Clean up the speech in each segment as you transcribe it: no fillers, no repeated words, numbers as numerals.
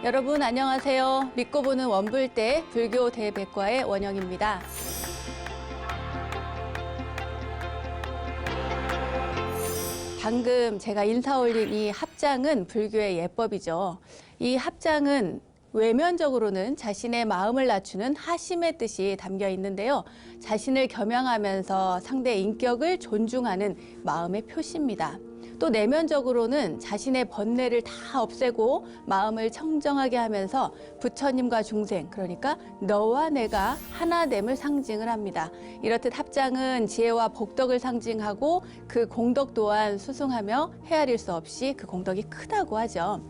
여러분 안녕하세요. 믿고 보는 원불대 불교 대백과의 원영입니다. 방금 제가 인사 올린 이 합장은 불교의 예법이죠. 이 합장은 외면적으로는 자신의 마음을 낮추는 하심의 뜻이 담겨 있는데요. 자신을 겸양하면서 상대의 인격을 존중하는 마음의 표시입니다. 또 내면적으로는 자신의 번뇌를 다 없애고 마음을 청정하게 하면서 부처님과 중생, 그러니까 너와 내가 하나됨을 상징을 합니다. 이렇듯 합장은 지혜와 복덕을 상징하고 그 공덕 또한 수승하며 헤아릴 수 없이 그 공덕이 크다고 하죠.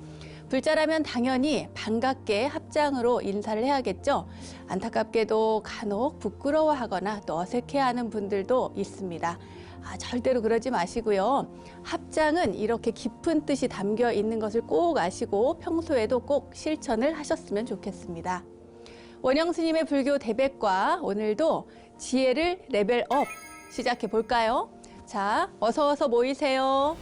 불자라면 당연히 반갑게 합장으로 인사를 해야겠죠. 안타깝게도 간혹 부끄러워하거나 또 어색해하는 분들도 있습니다. 절대로 그러지 마시고요. 합장은 이렇게 깊은 뜻이 담겨 있는 것을 꼭 아시고 평소에도 꼭 실천을 하셨으면 좋겠습니다. 원영 스님의 불교 대백과 오늘도 지혜를 레벨업 시작해 볼까요? 자, 어서 모이세요.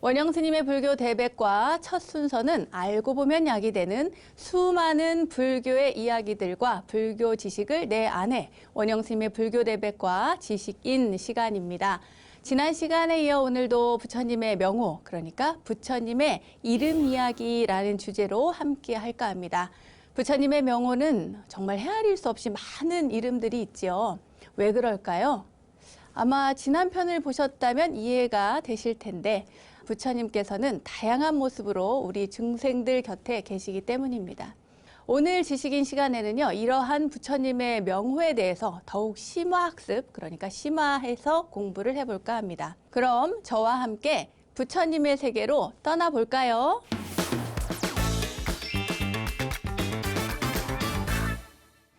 원영 스님의 불교 대백과 첫 순서는 알고 보면 약이 되는 수많은 불교의 이야기들과 불교 지식을 내 안에 원영 스님의 불교 대백과 지식인 시간입니다. 지난 시간에 이어 오늘도 부처님의 명호, 그러니까 부처님의 이름 이야기라는 주제로 함께 할까 합니다. 부처님의 명호는 정말 헤아릴 수 없이 많은 이름들이 있지요. 왜 그럴까요? 아마 지난 편을 보셨다면 이해가 되실 텐데 부처님께서는 다양한 모습으로 우리 중생들 곁에 계시기 때문입니다. 오늘 지식인 시간에는요, 이러한 부처님의 명호에 대해서 더욱 심화학습, 그러니까 심화해서 공부를 해볼까 합니다. 그럼 저와 함께 부처님의 세계로 떠나볼까요?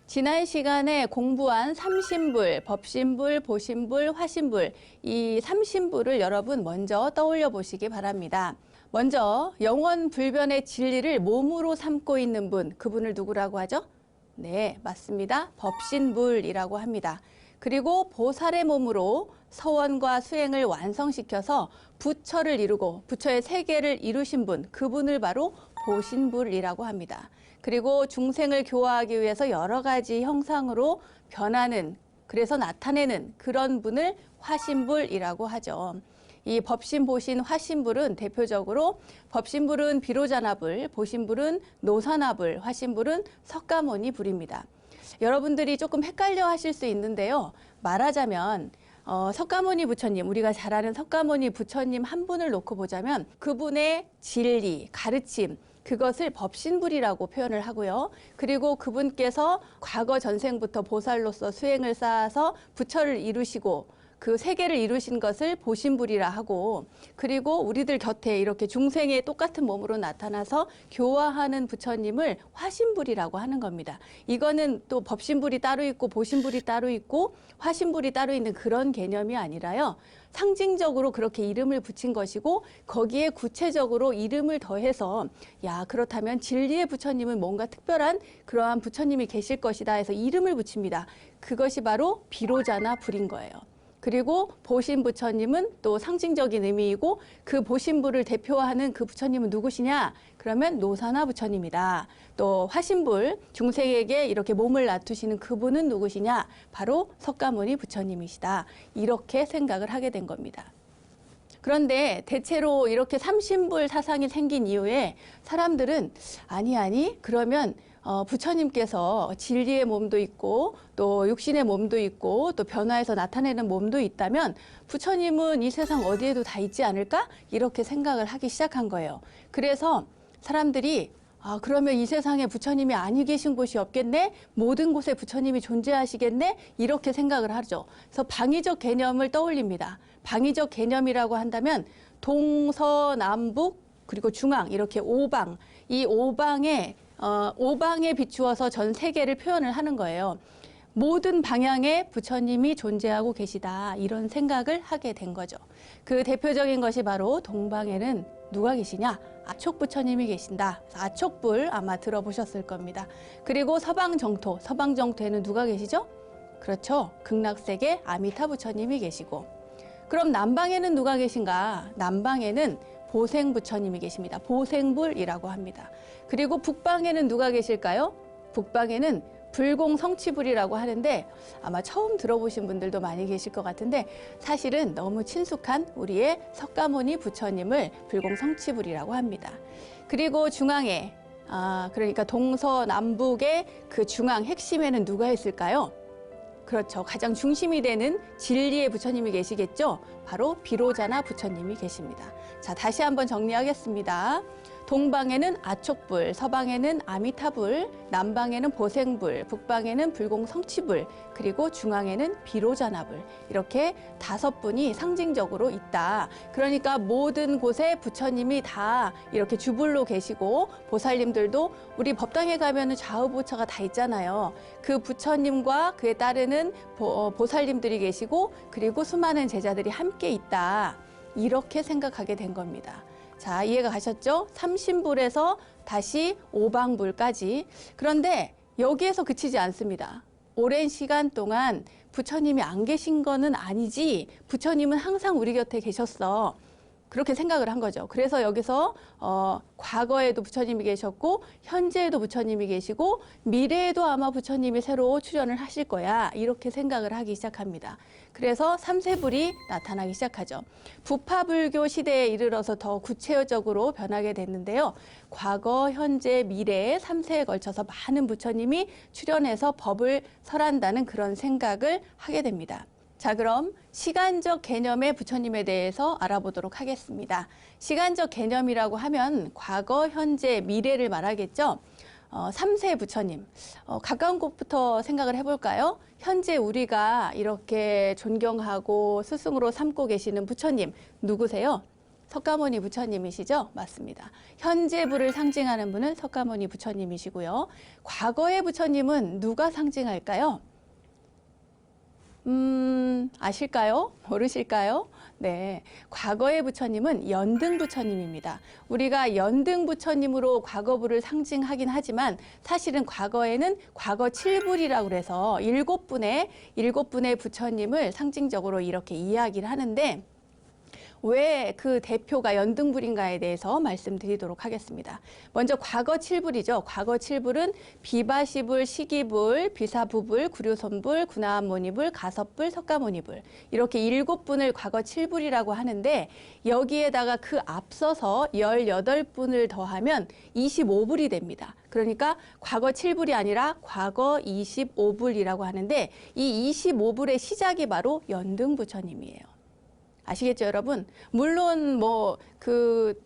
지난 시간에 공부한 삼신불, 법신불, 보신불, 화신불, 이 삼신불을 여러분 먼저 떠올려 보시기 바랍니다. 먼저 영원 불변의 진리를 몸으로 삼고 있는 분, 그분을 누구라고 하죠? 네, 맞습니다. 법신불이라고 합니다. 그리고 보살의 몸으로 서원과 수행을 완성시켜서 부처를 이루고 부처의 세계를 이루신 분, 그분을 바로 보신불이라고 합니다. 그리고 중생을 교화하기 위해서 여러 가지 형상으로 변하는, 그래서 나타내는 그런 분을 화신불이라고 하죠. 이 법신, 보신, 화신불은 대표적으로 법신불은 비로자나불, 보신불은 노사나불, 화신불은 석가모니불입니다. 여러분들이 조금 헷갈려 하실 수 있는데요. 말하자면 석가모니 부처님, 우리가 잘 아는 석가모니 부처님 한 분을 놓고 보자면 그분의 진리, 가르침, 그것을 법신불이라고 표현을 하고요. 그리고 그분께서 과거 전생부터 보살로서 수행을 쌓아서 부처를 이루시고 그 세계를 이루신 것을 보신불이라 하고, 그리고 우리들 곁에 이렇게 중생의 똑같은 몸으로 나타나서 교화하는 부처님을 화신불이라고 하는 겁니다. 이거는 또 법신불이 따로 있고 보신불이 따로 있고 화신불이 따로 있는 그런 개념이 아니라요. 상징적으로 그렇게 이름을 붙인 것이고 거기에 구체적으로 이름을 더해서 야, 그렇다면 진리의 부처님은 뭔가 특별한 그러한 부처님이 계실 것이다 해서 이름을 붙입니다. 그것이 바로 비로자나 불인 거예요. 그리고 보신 부처님은 또 상징적인 의미이고 그 보신불을 대표하는 그 부처님은 누구시냐? 그러면 노사나 부처님이다. 또 화신불, 중생에게 이렇게 몸을 놔두시는 그분은 누구시냐? 바로 석가모니 부처님이시다. 이렇게 생각을 하게 된 겁니다. 그런데 대체로 이렇게 삼신불 사상이 생긴 이후에 사람들은 아니 그러면 부처님께서 진리의 몸도 있고 또 육신의 몸도 있고 또 변화해서 나타내는 몸도 있다면 부처님은 이 세상 어디에도 다 있지 않을까? 이렇게 생각을 하기 시작한 거예요. 그래서 사람들이 그러면 이 세상에 부처님이 아니 계신 곳이 없겠네? 모든 곳에 부처님이 존재하시겠네? 이렇게 생각을 하죠. 그래서 방위적 개념을 떠올립니다. 방위적 개념이라고 한다면 동서남북 그리고 중앙 이렇게 오방, 이 오방에 비추어서 전 세계를 표현을 하는 거예요. 모든 방향에 부처님이 존재하고 계시다, 이런 생각을 하게 된 거죠. 그 대표적인 것이 바로 동방에는 누가 계시냐? 아촉 부처님이 계신다. 아촉불 아마 들어보셨을 겁니다. 그리고 서방정토, 서방정토에는 누가 계시죠? 그렇죠. 극락세계 아미타 부처님이 계시고, 그럼 남방에는 누가 계신가? 남방에는 보생부처님이 계십니다. 보생불이라고 합니다. 그리고 북방에는 누가 계실까요? 북방에는 불공성취불이라고 하는데 아마 처음 들어보신 분들도 많이 계실 것 같은데 사실은 너무 친숙한 우리의 석가모니 부처님을 불공성취불이라고 합니다. 그리고 중앙에 그러니까 동서남북의 그 중앙 핵심에는 누가 있을까요? 그렇죠. 가장 중심이 되는 진리의 부처님이 계시겠죠? 바로 비로자나 부처님이 계십니다. 자, 다시 한번 정리하겠습니다. 동방에는 아촉불, 서방에는 아미타불, 남방에는 보생불, 북방에는 불공성취불, 그리고 중앙에는 비로자나불. 이렇게 5분이 상징적으로 있다. 그러니까 모든 곳에 부처님이 다 이렇게 주불로 계시고 보살님들도 우리 법당에 가면은 좌우보처가 다 있잖아요. 그 부처님과 그에 따르는 보살님들이 계시고 그리고 수많은 제자들이 함께 있다. 이렇게 생각하게 된 겁니다. 자, 이해가 가셨죠? 삼신불에서 다시 오방불까지. 그런데 여기에서 그치지 않습니다. 오랜 시간 동안 부처님이 안 계신 거는 아니지. 부처님은 항상 우리 곁에 계셨어. 그렇게 생각을 한 거죠. 그래서 여기서 과거에도 부처님이 계셨고 현재에도 부처님이 계시고 미래에도 아마 부처님이 새로 출현을 하실 거야. 이렇게 생각을 하기 시작합니다. 그래서 삼세불이 나타나기 시작하죠. 부파불교 시대에 이르러서 더 구체적으로 변하게 됐는데요. 과거, 현재, 미래 3세에 걸쳐서 많은 부처님이 출현해서 법을 설한다는 그런 생각을 하게 됩니다. 자, 그럼 시간적 개념의 부처님에 대해서 알아보도록 하겠습니다. 시간적 개념이라고 하면 과거, 현재, 미래를 말하겠죠. 3세 부처님, 가까운 곳부터 생각을 해볼까요? 현재 우리가 이렇게 존경하고 스승으로 삼고 계시는 부처님 누구세요? 석가모니 부처님이시죠? 맞습니다. 현재부를 상징하는 분은 석가모니 부처님이시고요. 과거의 부처님은 누가 상징할까요? 아실까요? 모르실까요? 네. 과거의 부처님은 연등 부처님입니다. 우리가 연등 부처님으로 과거부를 상징하긴 하지만 사실은 과거에는 과거 7불이라고 해서 7분의 부처님을 상징적으로 이렇게 이야기를 하는데 왜 그 대표가 연등불인가에 대해서 말씀드리도록 하겠습니다. 먼저 과거 7불이죠. 과거 7불은 비바시불, 시기불, 비사부불, 구류손불, 구나모니불, 가섭불, 석가모니불 이렇게 7분을 과거 7불이라고 하는데 여기에다가 그 앞서서 18분을 더하면 25불이 됩니다. 그러니까 과거 7불이 아니라 과거 25불이라고 하는데 이 25불의 시작이 바로 연등부처님이에요. 아시겠죠, 여러분? 물론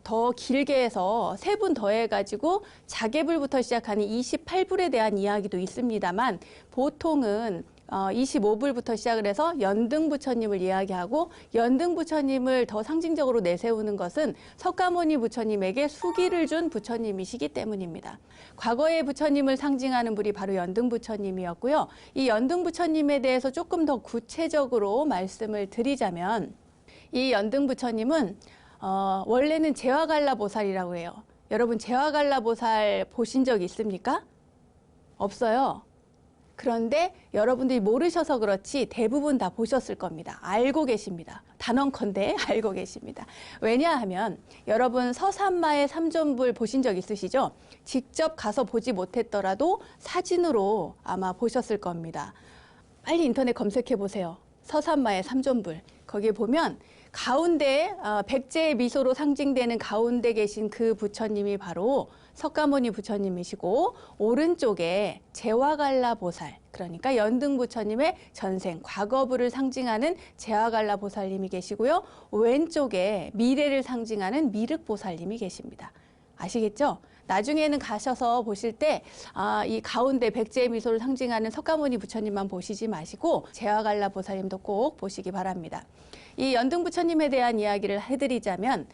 더 길게 해서 3분 더해가지고 자개불부터 시작하는 28불에 대한 이야기도 있습니다만 보통은 25불부터 시작을 해서 연등부처님을 이야기하고 연등부처님을 더 상징적으로 내세우는 것은 석가모니 부처님에게 수기를 준 부처님이시기 때문입니다. 과거의 부처님을 상징하는 분이 바로 연등부처님이었고요. 이 연등부처님에 대해서 조금 더 구체적으로 말씀을 드리자면 이 연등부처님은 원래는 제와갈라보살이라고 해요. 여러분 제와갈라보살 보신 적 있습니까? 없어요. 그런데 여러분들이 모르셔서 그렇지 대부분 다 보셨을 겁니다. 알고 계십니다. 단언컨대 알고 계십니다. 왜냐하면 여러분 서산마의 삼존불 보신 적 있으시죠? 직접 가서 보지 못했더라도 사진으로 아마 보셨을 겁니다. 빨리 인터넷 검색해 보세요. 서산마의 삼존불. 거기에 보면 가운데 백제의 미소로 상징되는 가운데 계신 그 부처님이 바로 석가모니 부처님이시고 오른쪽에 제와갈라 보살 그러니까 연등 부처님의 전생 과거부를 상징하는 제와갈라 보살님이 계시고요. 왼쪽에 미래를 상징하는 미륵 보살님이 계십니다. 아시겠죠? 나중에는 가셔서 보실 때 이 가운데 백제의 미소를 상징하는 석가모니 부처님만 보시지 마시고 제와갈라 보살님도 꼭 보시기 바랍니다. 이 연등 부처님에 대한 이야기를 해드리자면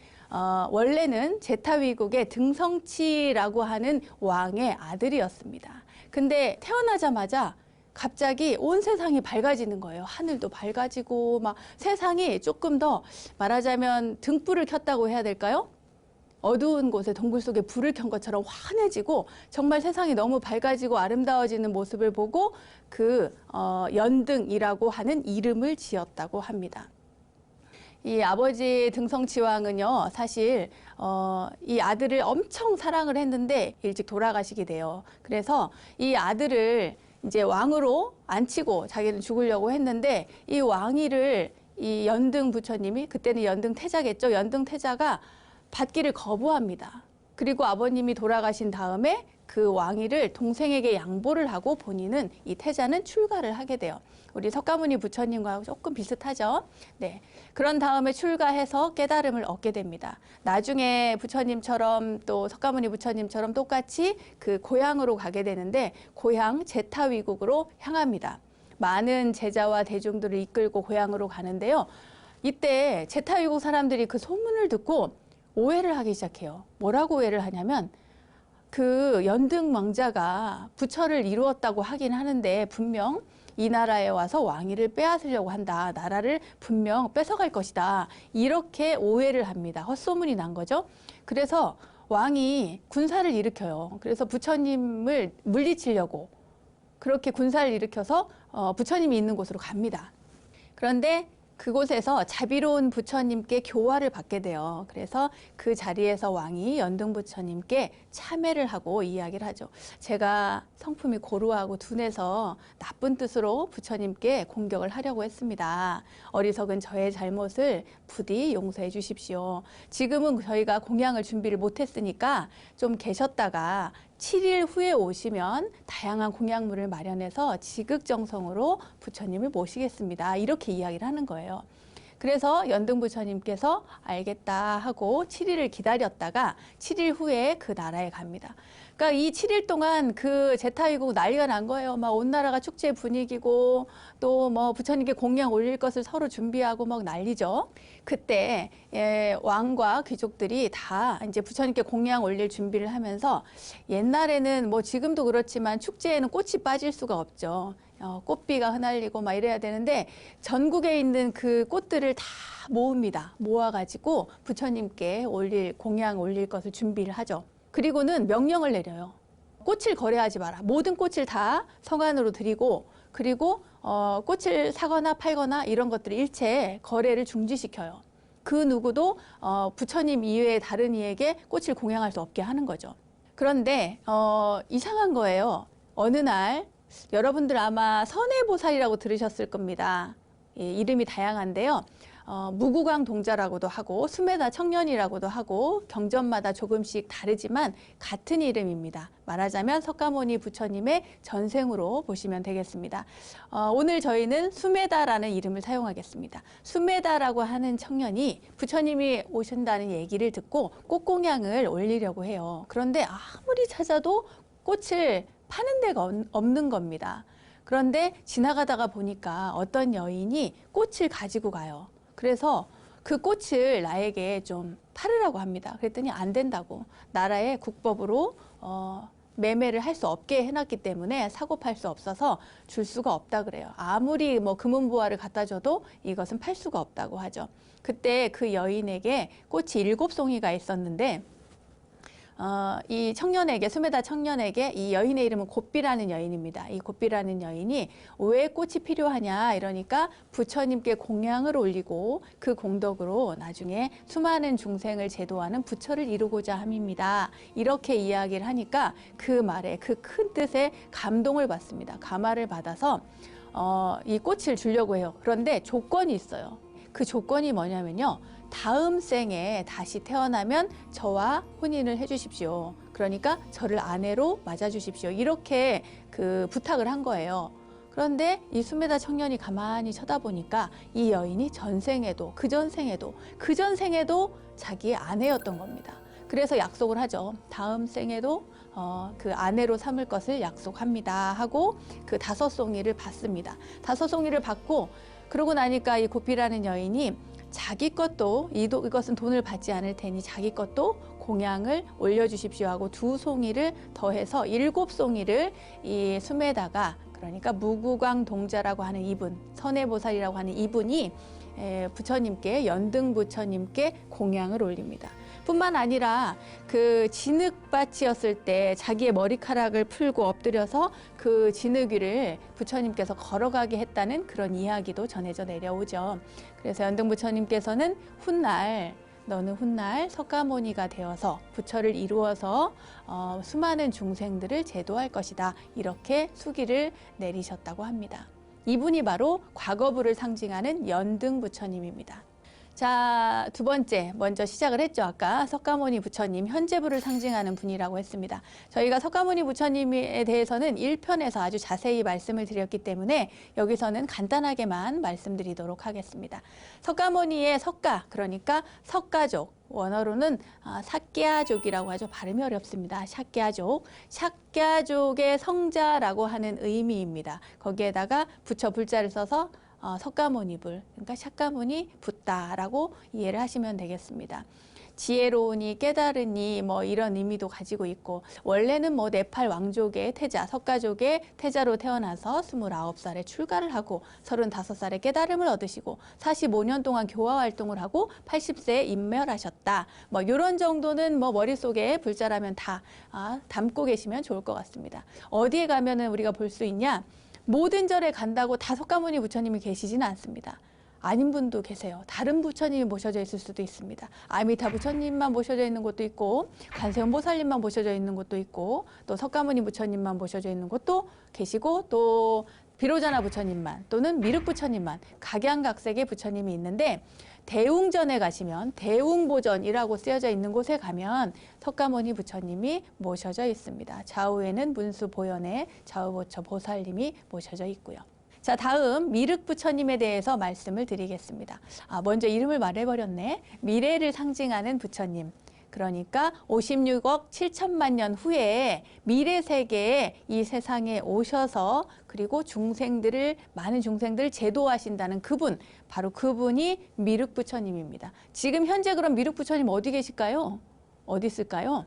원래는 제타위국의 등성치라고 하는 왕의 아들이었습니다. 근데 태어나자마자 갑자기 온 세상이 밝아지는 거예요. 하늘도 밝아지고 막 세상이 조금 더 말하자면 등불을 켰다고 해야 될까요? 어두운 곳에 동굴 속에 불을 켠 것처럼 환해지고 정말 세상이 너무 밝아지고 아름다워지는 모습을 보고 그 연등이라고 하는 이름을 지었다고 합니다. 이 아버지 등성치왕은요, 사실 이 아들을 엄청 사랑을 했는데 일찍 돌아가시게 돼요. 그래서 이 아들을 이제 왕으로 앉히고 자기는 죽으려고 했는데 이 왕위를 이 연등 부처님이, 그때는 연등 태자겠죠. 연등 태자가 받기를 거부합니다. 그리고 아버님이 돌아가신 다음에 그 왕위를 동생에게 양보를 하고 본인은, 이 태자는 출가를 하게 돼요. 우리 석가모니 부처님과 조금 비슷하죠. 네. 그런 다음에 출가해서 깨달음을 얻게 됩니다. 나중에 부처님처럼 또 석가모니 부처님처럼 똑같이 그 고향으로 가게 되는데 고향 제타위국으로 향합니다. 많은 제자와 대중들을 이끌고 고향으로 가는데요. 이때 제타위국 사람들이 그 소문을 듣고 오해를 하기 시작해요. 뭐라고 오해를 하냐면 그 연등 왕자가 부처를 이루었다고 하긴 하는데 분명 이 나라에 와서 왕위를 빼앗으려고 한다. 나라를 분명 뺏어갈 것이다. 이렇게 오해를 합니다. 헛소문이 난 거죠. 그래서 왕이 군사를 일으켜요. 그래서 부처님을 물리치려고 그렇게 군사를 일으켜서 부처님이 있는 곳으로 갑니다. 그런데 그곳에서 자비로운 부처님께 교화를 받게 돼요. 그래서 그 자리에서 왕이 연등 부처님께 참회를 하고 이야기를 하죠. 제가 성품이 고루하고 둔해서 나쁜 뜻으로 부처님께 공격을 하려고 했습니다. 어리석은 저의 잘못을 부디 용서해 주십시오. 지금은 저희가 공양을 준비를 못했으니까 좀 계셨다가 7일 후에 오시면 다양한 공양물을 마련해서 지극정성으로 부처님을 모시겠습니다. 이렇게 이야기를 하는 거예요. 그래서 연등 부처님께서 알겠다 하고 7일을 기다렸다가 7일 후에 그 나라에 갑니다. 그러니까 이 7일 동안 그 제타위국 난리가 난 거예요. 막 온 나라가 축제 분위기고 또 뭐 부처님께 공양 올릴 것을 서로 준비하고 막 난리죠. 그때 왕과 귀족들이 다 이제 부처님께 공양 올릴 준비를 하면서, 옛날에는 뭐 지금도 그렇지만 축제에는 꽃이 빠질 수가 없죠. 꽃비가 흩날리고 막 이래야 되는데 전국에 있는 그 꽃들을 다 모읍니다. 모아가지고 부처님께 공양 올릴 것을 준비를 하죠. 그리고는 명령을 내려요. 꽃을 거래하지 마라. 모든 꽃을 다 성안으로 드리고, 그리고 꽃을 사거나 팔거나 이런 것들을 일체 거래를 중지시켜요. 그 누구도 부처님 이외에 다른 이에게 꽃을 공양할 수 없게 하는 거죠. 그런데 이상한 거예요. 어느 날 여러분들 아마 선해보살이라고 들으셨을 겁니다. 예, 이름이 다양한데요. 무구강 동자라고도 하고 수메다 청년이라고도 하고 경전마다 조금씩 다르지만 같은 이름입니다. 말하자면 석가모니 부처님의 전생으로 보시면 되겠습니다. 오늘 저희는 수메다라는 이름을 사용하겠습니다. 수메다라고 하는 청년이 부처님이 오신다는 얘기를 듣고 꽃공양을 올리려고 해요. 그런데 아무리 찾아도 꽃을 파는 데가 없는 겁니다. 그런데 지나가다가 보니까 어떤 여인이 꽃을 가지고 가요. 그래서 그 꽃을 나에게 좀 팔으라고 합니다. 그랬더니 안 된다고. 나라의 국법으로 매매를 할 수 없게 해놨기 때문에 사고 팔 수 없어서 줄 수가 없다 그래요. 아무리 뭐 금은보화를 갖다 줘도 이것은 팔 수가 없다고 하죠. 그때 그 여인에게 꽃이 7송이가 있었는데 이 청년에게, 수메다 청년에게, 이 여인의 이름은 곱비라는 여인입니다. 이 곱비라는 여인이 왜 꽃이 필요하냐 이러니까 부처님께 공양을 올리고 그 공덕으로 나중에 수많은 중생을 제도하는 부처를 이루고자 함입니다. 이렇게 이야기를 하니까 그 말에, 그 큰 뜻에 감동을 받습니다. 감화를 받아서 이 꽃을 주려고 해요. 그런데 조건이 있어요. 그 조건이 뭐냐면요. 다음 생에 다시 태어나면 저와 혼인을 해주십시오. 그러니까 저를 아내로 맞아주십시오. 이렇게 그 부탁을 한 거예요. 그런데 이 수메다 청년이 가만히 쳐다보니까 이 여인이 전생에도 그 전생에도 자기의 아내였던 겁니다. 그래서 약속을 하죠. 다음 생에도 그 아내로 삼을 것을 약속합니다 하고 그 5송이를 받습니다. 5송이를 받고 그러고 나니까 이 곱비라는 여인이 자기 것도 이것은 돈을 받지 않을 테니 자기 것도 공양을 올려주십시오 하고 2송이를 더해서 7송이를 이 수메다가, 그러니까 무구광 동자라고 하는 이분, 선해보살이라고 하는 이분이 부처님께, 연등 부처님께 공양을 올립니다. 뿐만 아니라 그 진흙밭이었을 때 자기의 머리카락을 풀고 엎드려서 그 진흙 위를 부처님께서 걸어가게 했다는 그런 이야기도 전해져 내려오죠. 그래서 연등 부처님께서는 훗날 너는 훗날 석가모니가 되어서 부처를 이루어서 수많은 중생들을 제도할 것이다. 이렇게 수기를 내리셨다고 합니다. 이분이 바로 과거부를 상징하는 연등 부처님입니다. 자, 두 번째 먼저 시작을 했죠. 아까 석가모니 부처님 현재부를 상징하는 분이라고 했습니다. 저희가 석가모니 부처님에 대해서는 1편에서 아주 자세히 말씀을 드렸기 때문에 여기서는 간단하게만 말씀드리도록 하겠습니다. 석가모니의 석가, 그러니까 석가족, 원어로는 삭갸족이라고 하죠. 발음이 어렵습니다. 삭갸족, 삭갸족의 성자라고 하는 의미입니다. 거기에다가 부처 불자를 써서 석가모니불, 그러니까 샥가모니 붓다라고 이해를 하시면 되겠습니다. 지혜로우니 깨달으니 뭐 이런 의미도 가지고 있고, 원래는 뭐 네팔 왕족의 태자, 석가족의 태자로 태어나서 29살에 출가를 하고 35살에 깨달음을 얻으시고 45년 동안 교화 활동을 하고 80세에 인멸하셨다. 뭐 이런 정도는 뭐 머릿속에 불자라면 다 담고 계시면 좋을 것 같습니다. 어디에 가면은 우리가 볼 수 있냐? 모든 절에 간다고 다 석가모니 부처님이 계시지는 않습니다. 아닌 분도 계세요. 다른 부처님이 모셔져 있을 수도 있습니다. 아미타 부처님만 모셔져 있는 곳도 있고, 관세음 보살님만 모셔져 있는 곳도 있고, 또 석가모니 부처님만 모셔져 있는 곳도 계시고, 또 비로자나 부처님만 또는 미륵 부처님만 각양각색의 부처님이 있는데, 대웅전에 가시면 대웅보전이라고 쓰여져 있는 곳에 가면 석가모니 부처님이 모셔져 있습니다. 좌우에는 문수보현의 좌우보처 보살님이 모셔져 있고요. 자, 다음 미륵 부처님에 대해서 말씀을 드리겠습니다. 먼저 이름을 말해버렸네. 미래를 상징하는 부처님. 그러니까 56억 7천만 년 후에 미래 세계에 이 세상에 오셔서 그리고 많은 중생들을 제도하신다는 그분, 바로 그분이 미륵 부처님입니다. 지금 현재 그럼 미륵 부처님 어디 계실까요? 어디 있을까요?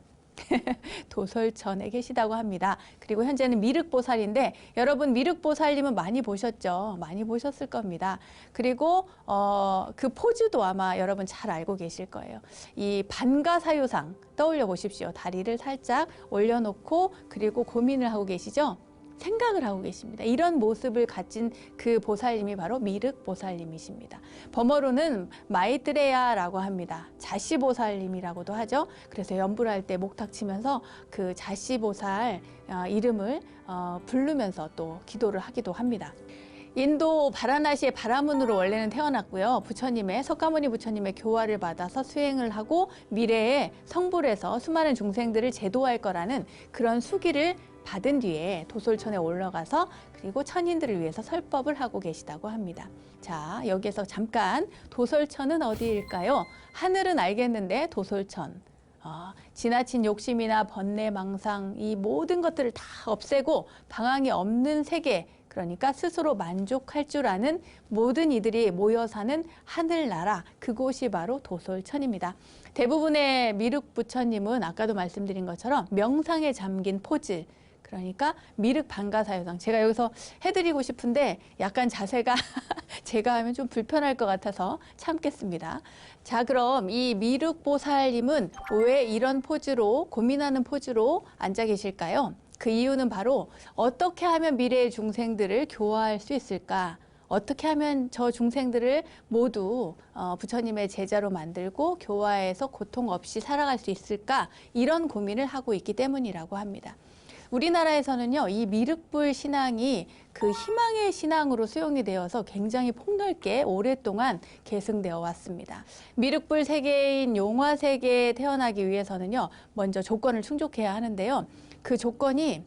도솔천에 계시다고 합니다. 그리고 현재는 미륵보살인데, 여러분 미륵보살님은 많이 보셨죠? 많이 보셨을 겁니다. 그리고 그 포즈도 아마 여러분 잘 알고 계실 거예요. 이 반가사유상 떠올려 보십시오. 다리를 살짝 올려놓고 그리고 고민을 하고 계시죠? 생각을 하고 계십니다. 이런 모습을 가진 그 보살님이 바로 미륵 보살님이십니다. 범어로는 마이트레야라고 합니다. 자시보살님이라고도 하죠. 그래서 연불 할 때 목탁 치면서 그 자시보살 이름을 부르면서 또 기도를 하기도 합니다. 인도 바라나시의 바라문으로 원래는 태어났고요. 석가모니 부처님의 교화를 받아서 수행을 하고 미래에 성불해서 수많은 중생들을 제도할 거라는 그런 수기를 받은 뒤에 도솔천에 올라가서 그리고 천인들을 위해서 설법을 하고 계시다고 합니다. 자, 여기에서 잠깐 도솔천은 어디일까요? 하늘은 알겠는데 도솔천. 지나친 욕심이나 번뇌, 망상, 이 모든 것들을 다 없애고 방황이 없는 세계, 그러니까 스스로 만족할 줄 아는 모든 이들이 모여 사는 하늘나라, 그곳이 바로 도솔천입니다. 대부분의 미륵 부처님은 아까도 말씀드린 것처럼 명상에 잠긴 포즈, 그러니까 미륵 반가사유상. 제가 여기서 해드리고 싶은데 약간 자세가 제가 하면 좀 불편할 것 같아서 참겠습니다. 자, 그럼 이 미륵 보살님은 왜 이런 포즈로, 고민하는 포즈로 앉아 계실까요? 그 이유는 바로 어떻게 하면 미래의 중생들을 교화할 수 있을까? 어떻게 하면 저 중생들을 모두 부처님의 제자로 만들고 교화해서 고통 없이 살아갈 수 있을까? 이런 고민을 하고 있기 때문이라고 합니다. 우리나라에서는요, 이 미륵불 신앙이 그 희망의 신앙으로 수용이 되어서 굉장히 폭넓게 오랫동안 계승되어 왔습니다. 미륵불 세계인 용화 세계에 태어나기 위해서는요, 먼저 조건을 충족해야 하는데요. 그 조건이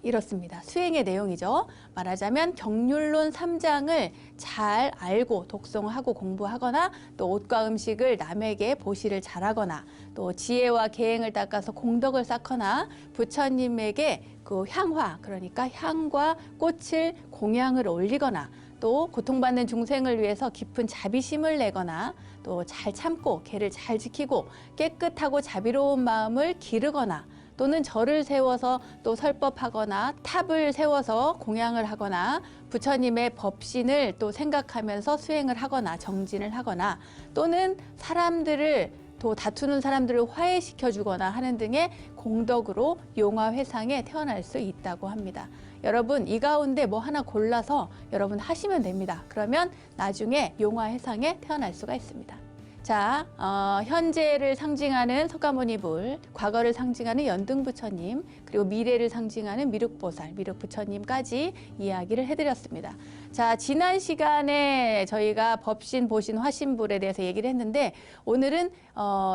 이렇습니다. 수행의 내용이죠. 말하자면 경률론 3장을 잘 알고 독송하고 공부하거나, 또 옷과 음식을 남에게 보시를 잘하거나, 또 지혜와 계행을 닦아서 공덕을 쌓거나, 부처님에게 그 향화, 그러니까 향과 꽃을 공양을 올리거나, 또 고통받는 중생을 위해서 깊은 자비심을 내거나, 또 잘 참고 계를 잘 지키고 깨끗하고 자비로운 마음을 기르거나, 또는 절을 세워서 또 설법하거나 탑을 세워서 공양을 하거나 부처님의 법신을 또 생각하면서 수행을 하거나 정진을 하거나, 또는 사람들을 또 다투는 사람들을 화해시켜주거나 하는 등의 공덕으로 용화회상에 태어날 수 있다고 합니다. 여러분 이 가운데 뭐 하나 골라서 여러분 하시면 됩니다. 그러면 나중에 용화회상에 태어날 수가 있습니다. 자, 현재를 상징하는 석가모니불, 과거를 상징하는 연등부처님, 그리고 미래를 상징하는 미륵보살, 미륵부처님까지 이야기를 해드렸습니다. 자, 지난 시간에 저희가 법신, 보신, 화신불에 대해서 얘기를 했는데 오늘은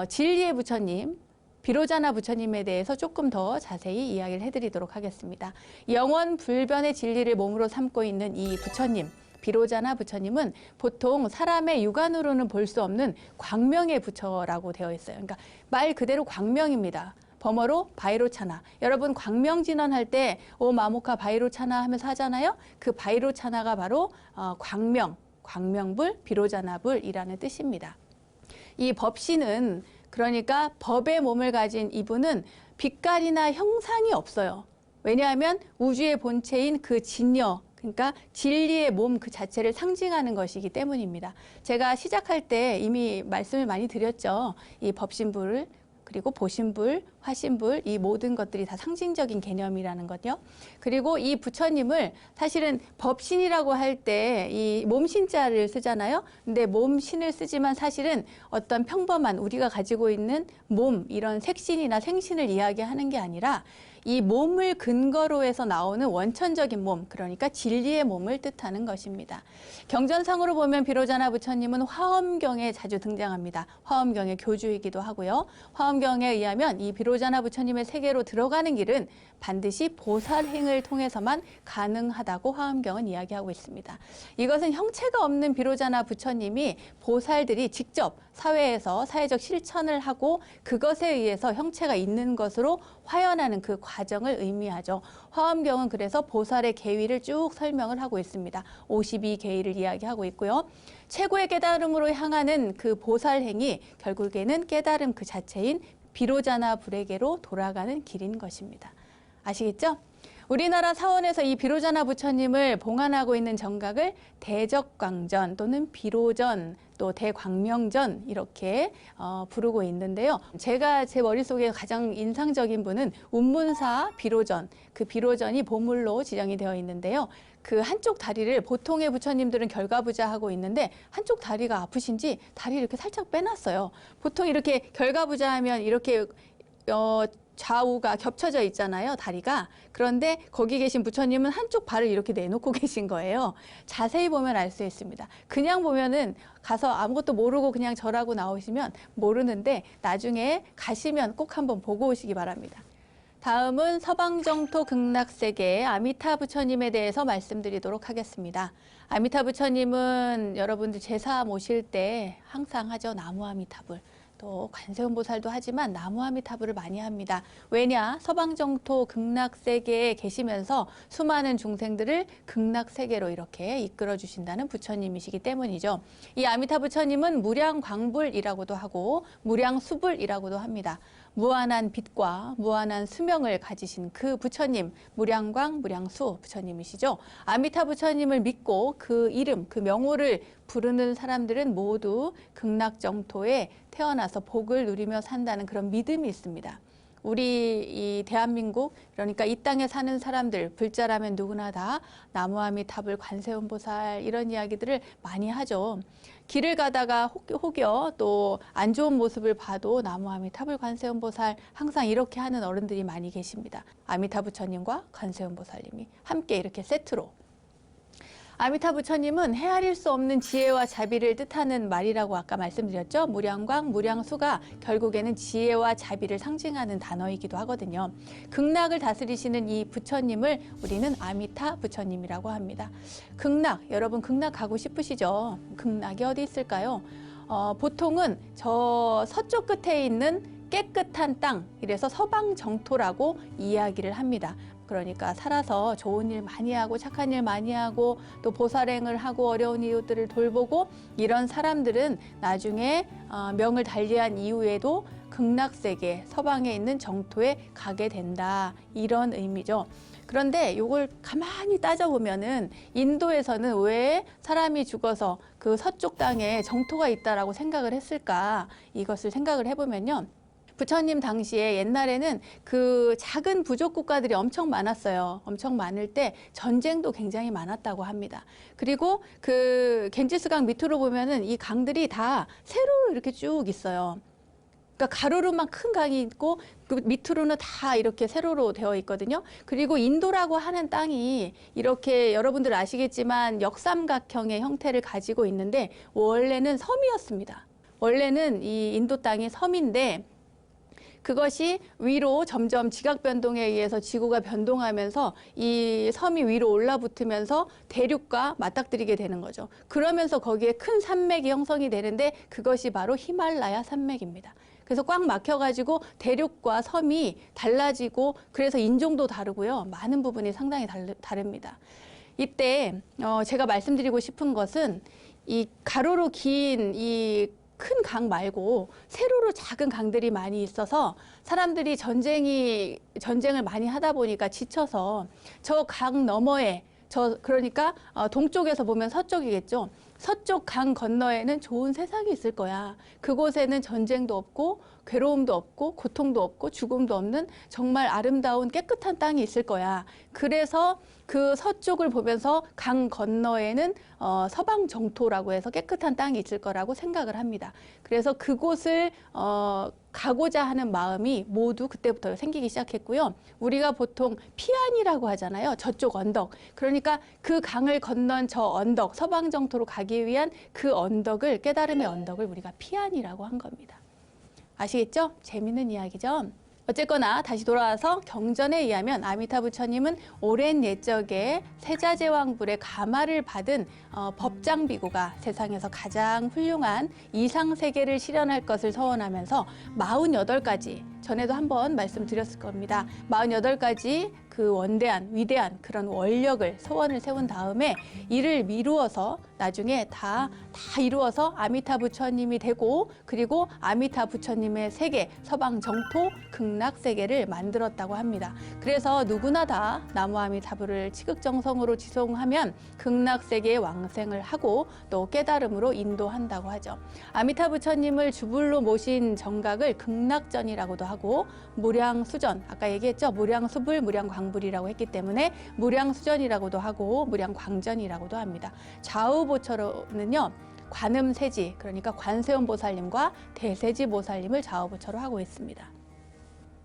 진리의 부처님, 비로자나 부처님에 대해서 조금 더 자세히 이야기를 해드리도록 하겠습니다. 영원 불변의 진리를 몸으로 삼고 있는 이 부처님, 비로자나 부처님은 보통 사람의 육안으로는 볼 수 없는 광명의 부처라고 되어 있어요. 그러니까 말 그대로 광명입니다. 범어로 바이로차나. 여러분 광명진언할 때 오 마모카 바이로차나 하면서 하잖아요. 그 바이로차나가 바로 광명, 광명불, 비로자나불이라는 뜻입니다. 이 법신은 그러니까 법의 몸을 가진 이분은 빛깔이나 형상이 없어요. 왜냐하면 우주의 본체인 그 진여, 그러니까 진리의 몸 그 자체를 상징하는 것이기 때문입니다. 제가 시작할 때 이미 말씀을 많이 드렸죠. 이 법신불, 그리고 보신불, 화신불 이 모든 것들이 다 상징적인 개념이라는 거죠. 그리고 이 부처님을 사실은 법신이라고 할 때 이 몸신자를 쓰잖아요. 근데 몸신을 쓰지만 사실은 어떤 평범한 우리가 가지고 있는 몸 이런 색신이나 생신을 이야기하는 게 아니라 이 몸을 근거로 해서 나오는 원천적인 몸, 그러니까 진리의 몸을 뜻하는 것입니다. 경전상으로 보면 비로자나 부처님은 화엄경에 자주 등장합니다. 화엄경의 교주이기도 하고요. 화엄경에 의하면 이 비로자나 부처님의 세계로 들어가는 길은 반드시 보살행을 통해서만 가능하다고 화엄경은 이야기하고 있습니다. 이것은 형체가 없는 비로자나 부처님이 보살들이 직접 사회에서 사회적 실천을 하고 그것에 의해서 형체가 있는 것으로 화연하는 그 과정을 의미하죠. 화엄경은 그래서 보살의 계위를 쭉 설명을 하고 있습니다. 52계위를 이야기하고 있고요. 최고의 깨달음으로 향하는 그 보살행이 결국에는 깨달음 그 자체인 비로자나 불에게로 돌아가는 길인 것입니다. 아시겠죠? 우리나라 사원에서 이 비로자나 부처님을 봉안하고 있는 정각을 대적광전 또는 비로전 또 대광명전 이렇게 부르고 있는데요. 제가 제 머릿속에 가장 인상적인 분은 운문사 비로전, 그 비로전이 보물로 지정이 되어 있는데요. 그 한쪽 다리를 보통의 부처님들은 결가부자하고 있는데 한쪽 다리가 아프신지 다리를 이렇게 살짝 빼놨어요. 보통 이렇게 결가부자하면 이렇게 좌우가 겹쳐져 있잖아요, 다리가. 그런데 거기 계신 부처님은 한쪽 발을 이렇게 내놓고 계신 거예요. 자세히 보면 알 수 있습니다. 그냥 보면은 가서 아무것도 모르고 그냥 절하고 나오시면 모르는데 나중에 가시면 꼭 한번 보고 오시기 바랍니다. 다음은 서방정토 극락세계 아미타 부처님에 대해서 말씀드리도록 하겠습니다. 아미타 부처님은 여러분들 제사 모실 때 항상 하죠. 나무 아미타불. 또 관세음보살도 하지만 나무 아미타불을 많이 합니다. 왜냐? 서방정토 극락세계에 계시면서 수많은 중생들을 극락세계로 이렇게 이끌어 주신다는 부처님이시기 때문이죠. 이 아미타 부처님은 무량광불이라고도 하고 무량수불이라고도 합니다. 무한한 빛과 무한한 수명을 가지신 그 부처님, 무량광, 무량수 부처님이시죠. 아미타 부처님을 믿고 그 이름, 그 명호를 부르는 사람들은 모두 극락정토에 태어나서 복을 누리며 산다는 그런 믿음이 있습니다. 우리 이 대한민국, 그러니까 이 땅에 사는 사람들, 불자라면 누구나 다 나무아미타불, 관세음보살 이런 이야기들을 많이 하죠. 길을 가다가 혹여 또 안 좋은 모습을 봐도 나무아미타불, 관세음보살 항상 이렇게 하는 어른들이 많이 계십니다. 아미타 부처님과 관세음보살님이 함께 이렇게 세트로. 아미타 부처님은 헤아릴 수 없는 지혜와 자비를 뜻하는 말이라고 아까 말씀드렸죠. 무량광, 무량수가 결국에는 지혜와 자비를 상징하는 단어이기도 하거든요. 극락을 다스리시는 이 부처님을 우리는 아미타 부처님이라고 합니다. 극락, 여러분 극락 가고 싶으시죠? 극락이 어디 있을까요? 보통은 저 서쪽 끝에 있는 깨끗한 땅, 이래서 서방정토라고 이야기를 합니다. 그러니까 살아서 좋은 일 많이 하고 착한 일 많이 하고 또 보살행을 하고 어려운 이웃들을 돌보고 이런 사람들은 나중에 명을 달리한 이후에도 극락세계, 서방에 있는 정토에 가게 된다. 이런 의미죠. 그런데 이걸 가만히 따져보면은 인도에서는 왜 사람이 죽어서 그 서쪽 땅에 정토가 있다라고 생각을 했을까? 이것을 생각을 해보면요. 부처님 당시에 옛날에는 그 작은 부족 국가들이 엄청 많았어요. 엄청 많을 때 전쟁도 굉장히 많았다고 합니다. 그리고 그 겐지스강 밑으로 보면은 이 강들이 다 세로로 이렇게 쭉 있어요. 그러니까 가로로만 큰 강이 있고 그 밑으로는 다 이렇게 세로로 되어 있거든요. 그리고 인도라고 하는 땅이 이렇게 여러분들 아시겠지만 역삼각형의 형태를 가지고 있는데 원래는 섬이었습니다. 원래는 이 인도 땅이 섬인데 그것이 위로 점점 지각 변동에 의해서 지구가 변동하면서 이 섬이 위로 올라붙으면서 대륙과 맞닥뜨리게 되는 거죠. 그러면서 거기에 큰 산맥이 형성이 되는데 그것이 바로 히말라야 산맥입니다. 그래서 꽉 막혀가지고 대륙과 섬이 달라지고 그래서 인종도 다르고요. 많은 부분이 상당히 다릅니다. 이때 제가 말씀드리고 싶은 것은 이 가로로 긴 이 큰 강 말고 세로로 작은 강들이 많이 있어서 사람들이 전쟁을 많이 하다 보니까 지쳐서 저 강 너머에 그러니까 동쪽에서 보면 서쪽이겠죠. 서쪽 강 건너에는 좋은 세상이 있을 거야. 그곳에는 전쟁도 없고 괴로움도 없고 고통도 없고 죽음도 없는 정말 아름다운 깨끗한 땅이 있을 거야. 그래서 그 서쪽을 보면서 강 건너에는 서방 정토라고 해서 깨끗한 땅이 있을 거라고 생각을 합니다. 그래서 그곳을 가고자 하는 마음이 모두 그때부터 생기기 시작했고요. 우리가 보통 피안이라고 하잖아요. 저쪽 언덕. 그러니까 그 강을 건넌 저 언덕, 서방 정토로 가기 위한 그 언덕을, 깨달음의 언덕을 우리가 피안이라고 한 겁니다. 아시겠죠? 재밌는 이야기죠? 어쨌거나 다시 돌아와서 경전에 의하면 아미타 부처님은 오랜 옛적에 세자제왕불의 가마를 받은 법장비구가 세상에서 가장 훌륭한 이상세계를 실현할 것을 서원하면서 48가지, 전에도 한번 말씀드렸을 겁니다. 48가지 그 원대한, 위대한 그런 원력을, 소원을 세운 다음에 이를 미루어서 나중에 다 이루어서 아미타 부처님이 되고 그리고 아미타 부처님의 세계, 서방 정토, 극락 세계를 만들었다고 합니다. 그래서 누구나 다 나무아미타불을 치극정성으로 지송하면 극락 세계에 왕생을 하고 또 깨달음으로 인도한다고 하죠. 아미타 부처님을 주불로 모신 정각을 극락전이라고도 하고 무량수전, 아까 얘기했죠? 무량수불, 무량광불이라고 했기 때문에 무량수전이라고도 하고 무량광전이라고도 합니다. 좌우보처로는요. 관음세지, 그러니까 관세음보살님과 대세지보살님을 좌우보처로 하고 있습니다.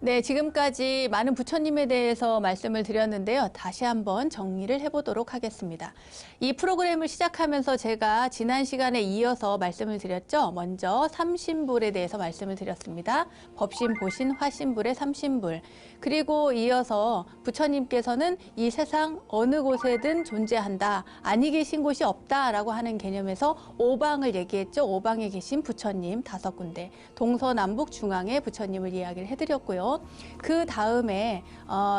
네, 지금까지 많은 부처님에 대해서 말씀을 드렸는데요. 다시 한번 정리를 해보도록 하겠습니다. 이 프로그램을 시작하면서 제가 지난 시간에 이어서 말씀을 드렸죠. 먼저 삼신불에 대해서 말씀을 드렸습니다. 법신, 보신, 화신불의 삼신불. 그리고 이어서 부처님께서는 이 세상 어느 곳에든 존재한다. 아니 계신 곳이 없다라고 하는 개념에서 오방을 얘기했죠. 오방에 계신 부처님 5군데. 동서남북 중앙에 부처님을 이야기를 해드렸고요. 그 다음에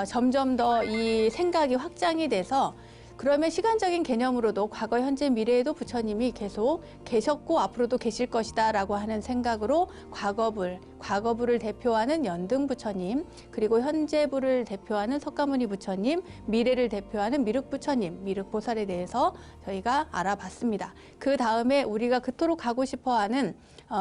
점점 더 이 생각이 확장이 돼서 그러면 시간적인 개념으로도 과거, 현재, 미래에도 부처님이 계속 계셨고 앞으로도 계실 것이다 라고 하는 생각으로 과거불을 대표하는 연등 부처님, 그리고 현재불을 대표하는 석가모니 부처님, 미래를 대표하는 미륵 부처님, 미륵 보살에 대해서 저희가 알아봤습니다. 그 다음에 우리가 그토록 가고 싶어하는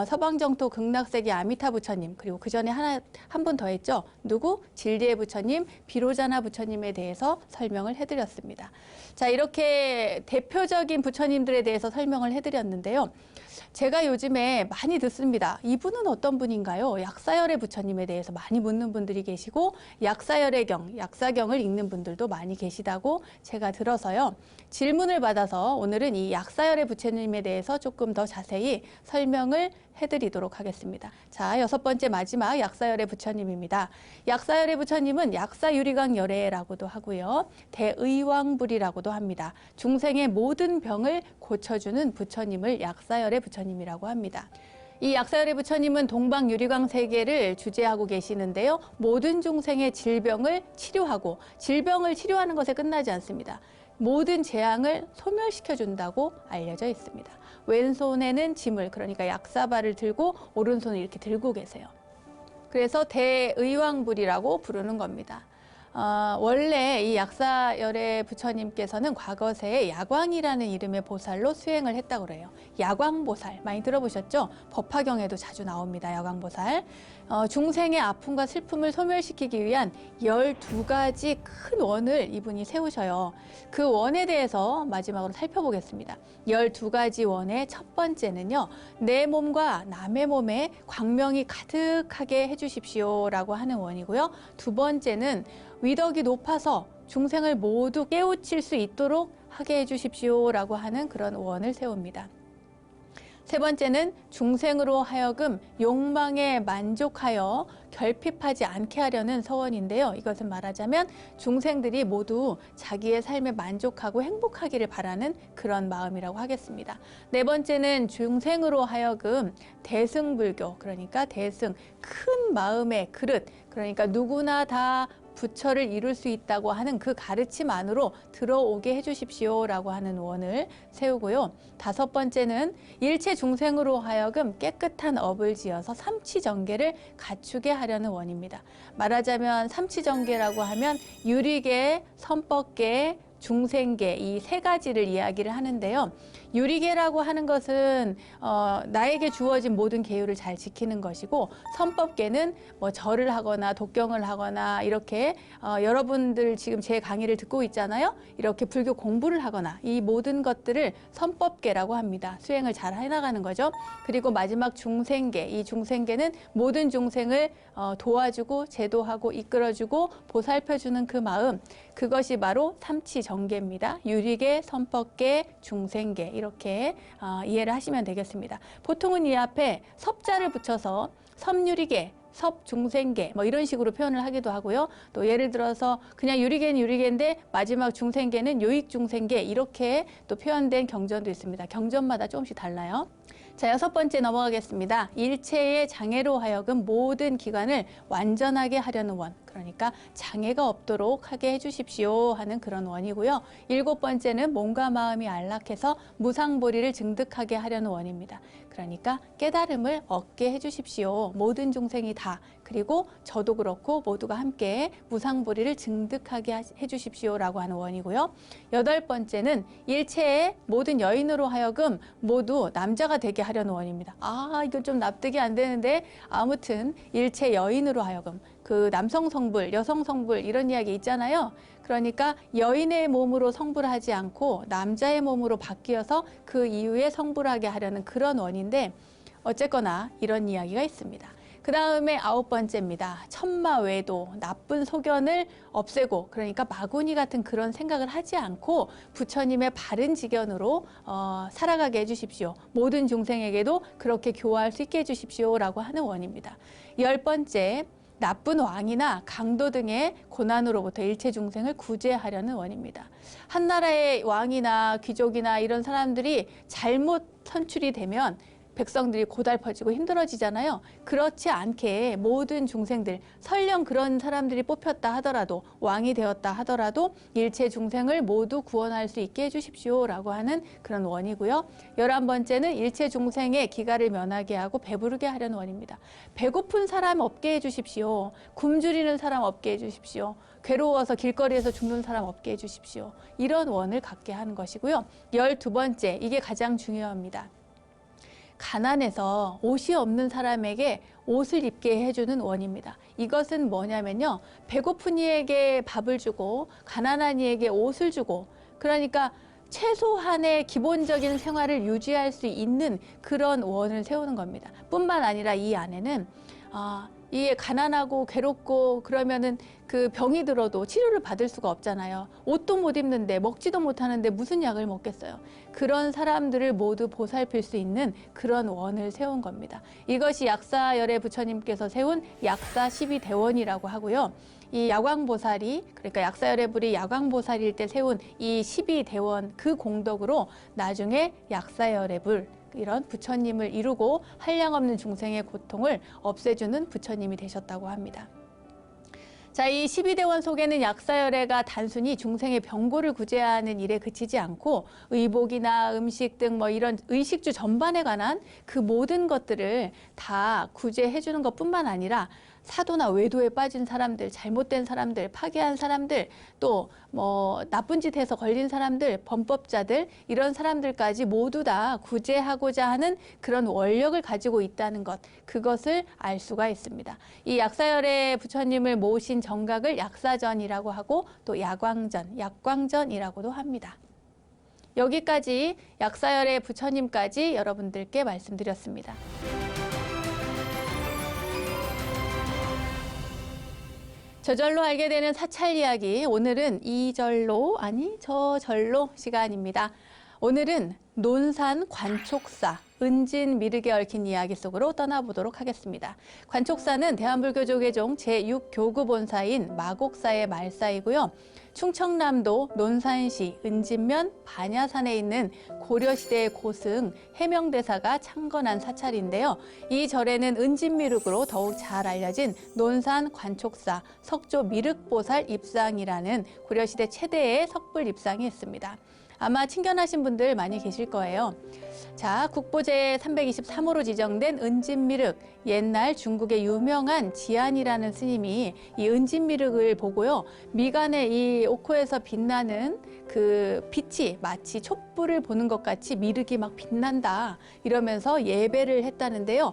서방정토 극락세계 아미타 부처님, 그리고 그 전에 한 분 더 했죠. 누구? 질리의 부처님, 비로자나 부처님에 대해서 설명을 해드렸습니다. 자, 이렇게 대표적인 부처님들에 대해서 설명을 해드렸는데요. 제가 요즘에 많이 듣습니다. 이분은 어떤 분인가요? 약사열의 부처님에 대해서 많이 묻는 분들이 계시고 약사열의 약사경을 읽는 분들도 많이 계시다고 제가 들어서요. 질문을 받아서 오늘은 이 약사열의 부처님에 대해서 조금 더 자세히 설명을 해드리도록 하겠습니다. 자, 6번째 마지막 약사열의 부처님입니다. 약사열의 부처님은 약사유리강 열애라고도 하고요. 대의왕불이라고도 합니다. 중생의 모든 병을 고쳐주는 부처님을 약사열의 부처님이라고 합니다. 이 약사열의 부처님은 동방유리광 세계를 주재하고 계시는데요. 모든 중생의 질병을 치료하고 질병을 치료하는 것에 끝나지 않습니다. 모든 재앙을 소멸시켜준다고 알려져 있습니다. 왼손에는 짐을, 그러니까 약사발을 들고 오른손을 이렇게 들고 계세요. 그래서 대의왕불이라고 부르는 겁니다. 원래 이 약사열애 부처님께서는 과거세에 야광이라는 이름의 보살로 수행을 했다고 그래요. 야광보살 많이 들어보셨죠? 법화경에도 자주 나옵니다. 야광보살. 중생의 아픔과 슬픔을 소멸시키기 위한 12가지 큰 원을 이분이 세우셔요. 그 원에 대해서 마지막으로 살펴보겠습니다. 12가지 원의 첫 번째는요. 내 몸과 남의 몸에 광명이 가득하게 해주십시오라고 하는 원이고요. 두 번째는 위덕이 높아서 중생을 모두 깨우칠 수 있도록 하게 해주십시오라고 하는 그런 원을 세웁니다. 세 번째는 중생으로 하여금 욕망에 만족하여 결핍하지 않게 하려는 서원인데요. 이것은 말하자면 중생들이 모두 자기의 삶에 만족하고 행복하기를 바라는 그런 마음이라고 하겠습니다. 네 번째는 중생으로 하여금 대승불교, 그러니까 대승, 큰 마음의 그릇, 그러니까 누구나 다 부처를 이룰 수 있다고 하는 그 가르침 안으로 들어오게 해주십시오라고 하는 원을 세우고요. 다섯 번째는 일체 중생으로 하여금 깨끗한 업을 지어서 삼치정계를 갖추게 하려는 원입니다. 말하자면 삼치정계라고 하면 유리계, 선법계, 중생계 이 세 가지를 이야기를 하는데요. 유리계라고 하는 것은 나에게 주어진 모든 계율을 잘 지키는 것이고, 선법계는 뭐 절을 하거나 독경을 하거나 이렇게 여러분들 지금 제 강의를 듣고 있잖아요. 이렇게 불교 공부를 하거나 이 모든 것들을 선법계라고 합니다. 수행을 잘 해나가는 거죠. 그리고 마지막 중생계, 이 중생계는 모든 중생을 도와주고 제도하고 이끌어주고 보살펴주는 그 마음, 그것이 바로 삼치정계입니다. 유리계, 선법계, 중생계 이렇게 이해를 하시면 되겠습니다. 보통은 이 앞에 섭자를 붙여서 섭유리계, 섭중생계 뭐 이런 식으로 표현을 하기도 하고요. 또 예를 들어서 그냥 유리계는 유리계인데 마지막 중생계는 요익중생계 이렇게 또 표현된 경전도 있습니다. 경전마다 조금씩 달라요. 자, 여섯 번째 넘어가겠습니다. 일체의 장애로 하여금 모든 기관을 완전하게 하려는 원, 그러니까 장애가 없도록 하게 해주십시오 하는 그런 원이고요. 일곱 번째는 몸과 마음이 안락해서 무상보리를 증득하게 하려는 원입니다. 그러니까 깨달음을 얻게 해주십시오. 모든 중생이 다, 그리고 저도 그렇고 모두가 함께 무상보리를 증득하게 해주십시오라고 하는 원이고요. 여덟 번째는 일체의 모든 여인으로 하여금 모두 남자가 되게 하려는 원입니다. 이거 좀 납득이 안 되는데 아무튼 일체 여인으로 하여금, 그 남성 성불, 여성 성불 이런 이야기 있잖아요. 그러니까 여인의 몸으로 성불하지 않고 남자의 몸으로 바뀌어서 그 이후에 성불하게 하려는 그런 원인데, 어쨌거나 이런 이야기가 있습니다. 그 다음에 아홉 번째입니다. 천마외도, 나쁜 소견을 없애고, 그러니까 마구니 같은 그런 생각을 하지 않고 부처님의 바른 지견으로 살아가게 해주십시오. 모든 중생에게도 그렇게 교화할 수 있게 해주십시오라고 하는 원입니다. 열 번째, 나쁜 왕이나 강도 등의 고난으로부터 일체 중생을 구제하려는 원입니다. 한 나라의 왕이나 귀족이나 이런 사람들이 잘못 선출이 되면 백성들이 고달퍼지고 힘들어지잖아요. 그렇지 않게 모든 중생들, 설령 그런 사람들이 뽑혔다 하더라도, 왕이 되었다 하더라도 일체 중생을 모두 구원할 수 있게 해주십시오라고 하는 그런 원이고요. 11번째는 일체 중생의 기가를 면하게 하고 배부르게 하려는 원입니다. 배고픈 사람 없게 해주십시오. 굶주리는 사람 없게 해주십시오. 괴로워서 길거리에서 죽는 사람 없게 해주십시오. 이런 원을 갖게 하는 것이고요. 12번째, 이게 가장 중요합니다. 가난해서 옷이 없는 사람에게 옷을 입게 해주는 원입니다. 이것은 뭐냐면요, 배고픈 이에게 밥을 주고 가난한 이에게 옷을 주고, 그러니까 최소한의 기본적인 생활을 유지할 수 있는 그런 원을 세우는 겁니다. 뿐만 아니라 이 안에는 이게 가난하고 괴롭고 그러면은 그 병이 들어도 치료를 받을 수가 없잖아요. 옷도 못 입는데 먹지도 못하는데 무슨 약을 먹겠어요. 그런 사람들을 모두 보살필 수 있는 그런 원을 세운 겁니다. 이것이 약사열애 부처님께서 세운 약사 12대원이라고 하고요. 이 야광보살이, 그러니까 약사열애불이 야광보살일 때 세운 이 12대원 그 공덕으로 나중에 약사열애불, 이런 부처님을 이루고 한량없는 중생의 고통을 없애주는 부처님이 되셨다고 합니다. 자, 이 12대원 속에는 약사열애가 단순히 중생의 병고를 구제하는 일에 그치지 않고 의복이나 음식 등 뭐 이런 의식주 전반에 관한 그 모든 것들을 다 구제해 주는 것뿐만 아니라 사도나 외도에 빠진 사람들, 잘못된 사람들, 파괴한 사람들, 또 뭐 나쁜 짓 해서 걸린 사람들, 범법자들, 이런 사람들까지 모두 다 구제하고자 하는 그런 원력을 가지고 있다는 것, 그것을 알 수가 있습니다. 이 약사열의 부처님을 모신 정각을 약사전이라고 하고 또 야광전, 약광전이라고도 합니다. 여기까지 약사열의 부처님까지 여러분들께 말씀드렸습니다. 저절로 알게 되는 사찰 이야기, 오늘은 이절로 아니 저절로 시간입니다. 오늘은 논산 관촉사, 은진미륵에 얽힌 이야기 속으로 떠나보도록 하겠습니다. 관촉사는 대한불교조계종 제6교구 본사인 마곡사의 말사이고요. 충청남도 논산시 은진면 반야산에 있는 고려시대의 고승 해명대사가 창건한 사찰인데요. 이 절에는 은진미륵으로 더욱 잘 알려진 논산 관촉사 석조 미륵보살 입상이라는 고려시대 최대의 석불 입상이 있습니다. 아마 친견하신 분들 많이 계실 거예요. 자, 국보제 323호로 지정된 은진미륵, 옛날 중국의 유명한 지안이라는 스님이 이 은진미륵을 보고요, 미간의 이 옥호에서 빛나는 그 빛이 마치 촛불을 보는 것 같이 미륵이 막 빛난다, 이러면서 예배를 했다는데요.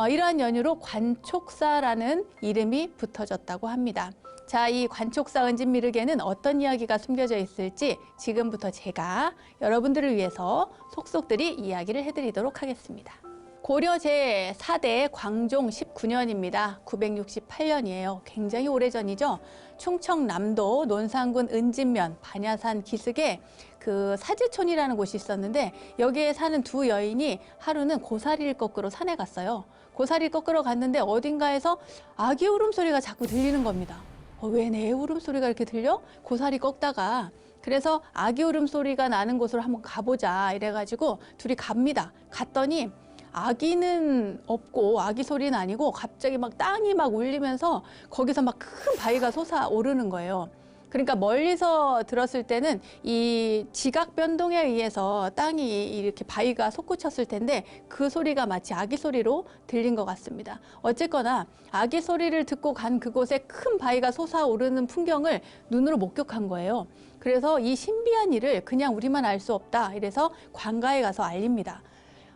이러한 연유로 관촉사라는 이름이 붙어졌다고 합니다. 자, 이 관촉사 은진미륵에는 어떤 이야기가 숨겨져 있을지 지금부터 제가 여러분들을 위해서 속속들이 이야기를 해드리도록 하겠습니다. 고려 제4대 광종 19년입니다. 968년이에요. 굉장히 오래전이죠. 충청남도 논산군 은진면 반야산 기슭에 그 사제촌이라는 곳이 있었는데, 여기에 사는 두 여인이 하루는 고사리를 꺾으러 산에 갔어요. 고사리 꺾으러 갔는데 어딘가에서 아기 울음소리가 자꾸 들리는 겁니다. 왜 내 울음소리가 이렇게 들려? 고사리 꺾다가. 그래서 아기 울음소리가 나는 곳으로 한번 가보자 이래가지고 둘이 갑니다. 갔더니 아기는 없고 아기 소리는 아니고 갑자기 막 땅이 막 울리면서 거기서 막 큰 바위가 솟아오르는 거예요. 그러니까 멀리서 들었을 때는 이 지각 변동에 의해서 땅이 이렇게 바위가 솟구쳤을 텐데 그 소리가 마치 아기 소리로 들린 것 같습니다. 어쨌거나 아기 소리를 듣고 간 그곳에 큰 바위가 솟아오르는 풍경을 눈으로 목격한 거예요. 그래서 이 신비한 일을 그냥 우리만 알 수 없다, 이래서 관가에 가서 알립니다.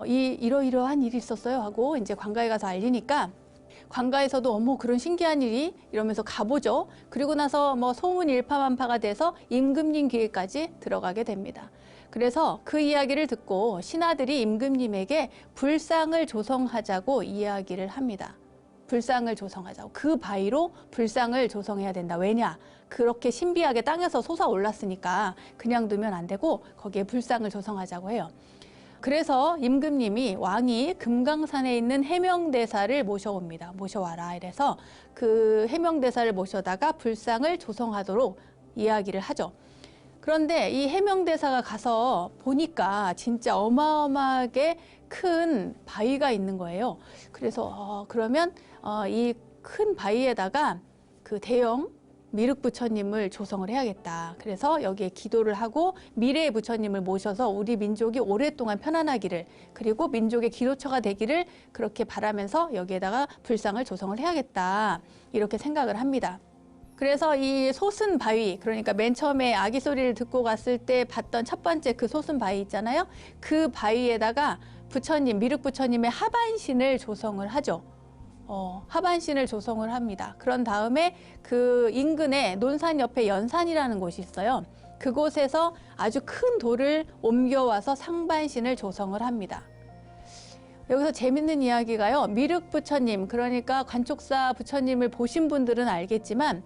이러이러한 일이 있었어요 하고 이제 관가에 가서 알리니까 관가에서도 어머 그런 신기한 일이, 이러면서 가보죠. 그리고 나서 뭐 소문 일파만파가 돼서 임금님 귀에까지 들어가게 됩니다. 그래서 그 이야기를 듣고 신하들이 임금님에게 불상을 조성하자고 이야기를 합니다. 불상을 조성하자고. 그 바위로 불상을 조성해야 된다. 왜냐? 그렇게 신비하게 땅에서 솟아올랐으니까 그냥 두면 안 되고 거기에 불상을 조성하자고 해요. 그래서 임금님이 왕이 금강산에 있는 해명대사를 모셔옵니다. 모셔와라. 이래서 그 해명대사를 모셔다가 불상을 조성하도록 이야기를 하죠. 그런데 이 해명대사가 가서 보니까 진짜 어마어마하게 큰 바위가 있는 거예요. 그래서 그러면 이 큰 바위에다가 그 대형 미륵 부처님을 조성을 해야겠다. 그래서 여기에 기도를 하고 미래의 부처님을 모셔서 우리 민족이 오랫동안 편안하기를, 그리고 민족의 기도처가 되기를 그렇게 바라면서 여기에다가 불상을 조성을 해야겠다, 이렇게 생각을 합니다. 그래서 이 솟은 바위, 그러니까 맨 처음에 아기 소리를 듣고 갔을 때 봤던 첫 번째 그 솟은 바위 있잖아요. 그 바위에다가 부처님, 미륵 부처님의 하반신을 조성을 하죠. 하반신을 조성을 합니다. 그런 다음에 그 인근에 논산 옆에 연산이라는 곳이 있어요. 그곳에서 아주 큰 돌을 옮겨와서 상반신을 조성을 합니다. 여기서 재밌는 이야기가요. 미륵 부처님, 그러니까 관촉사 부처님을 보신 분들은 알겠지만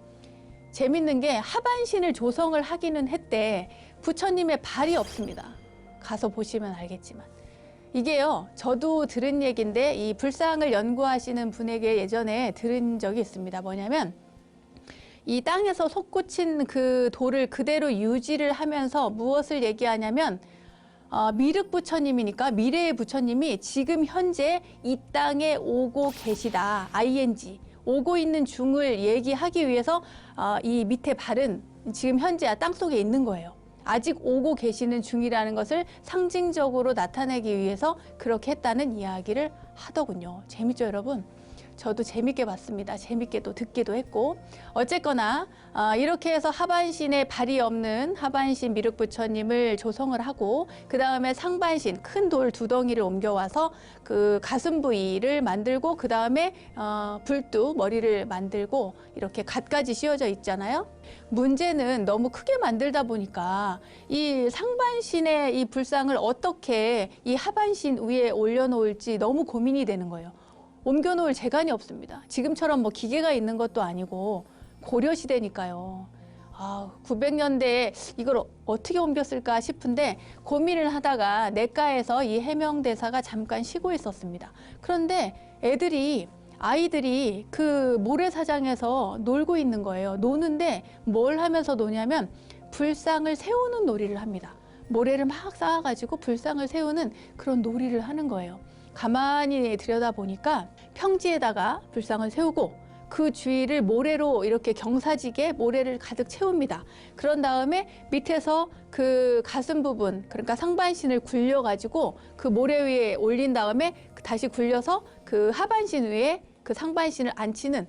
재밌는 게 하반신을 조성을 하기는 했대. 부처님의 발이 없습니다. 가서 보시면 알겠지만. 이게요, 저도 들은 얘기인데 이 불상을 연구하시는 분에게 예전에 들은 적이 있습니다. 뭐냐면 이 땅에서 솟구친 그 돌을 그대로 유지를 하면서 무엇을 얘기하냐면 미륵 부처님이니까 미래의 부처님이 지금 현재 이 땅에 오고 계시다. ing, 오고 있는 중을 얘기하기 위해서 이 밑에 발은 지금 현재 땅속에 있는 거예요. 아직 오고 계시는 중이라는 것을 상징적으로 나타내기 위해서 그렇게 했다는 이야기를 하더군요. 재밌죠, 여러분? 저도 재밌게 봤습니다. 재밌게 또 듣기도 했고 어쨌거나 이렇게 해서 하반신에 발이 없는 하반신 미륵부처님을 조성을 하고 그 다음에 상반신 큰 돌 2덩이를 옮겨와서 그 가슴 부위를 만들고 그 다음에 불두 머리를 만들고 이렇게 갖가지 씌워져 있잖아요. 문제는 너무 크게 만들다 보니까 이 상반신의 이 불상을 어떻게 이 하반신 위에 올려놓을지 너무 고민이 되는 거예요. 옮겨놓을 재간이 없습니다. 지금처럼 뭐 기계가 있는 것도 아니고 고려시대니까요. 900년대에 이걸 어떻게 옮겼을까 싶은데 고민을 하다가 내과에서 이 해명대사가 잠깐 쉬고 있었습니다. 그런데 아이들이 그 모래사장에서 놀고 있는 거예요. 노는데 뭘 하면서 노냐면 불상을 세우는 놀이를 합니다. 모래를 막 쌓아가지고 불상을 세우는 그런 놀이를 하는 거예요. 가만히 들여다보니까 평지에다가 불상을 세우고 그 주위를 모래로 이렇게 경사지게 모래를 가득 채웁니다. 그런 다음에 밑에서 그 가슴 부분, 그러니까 상반신을 굴려가지고 그 모래 위에 올린 다음에 다시 굴려서 그 하반신 위에 그 상반신을 앉히는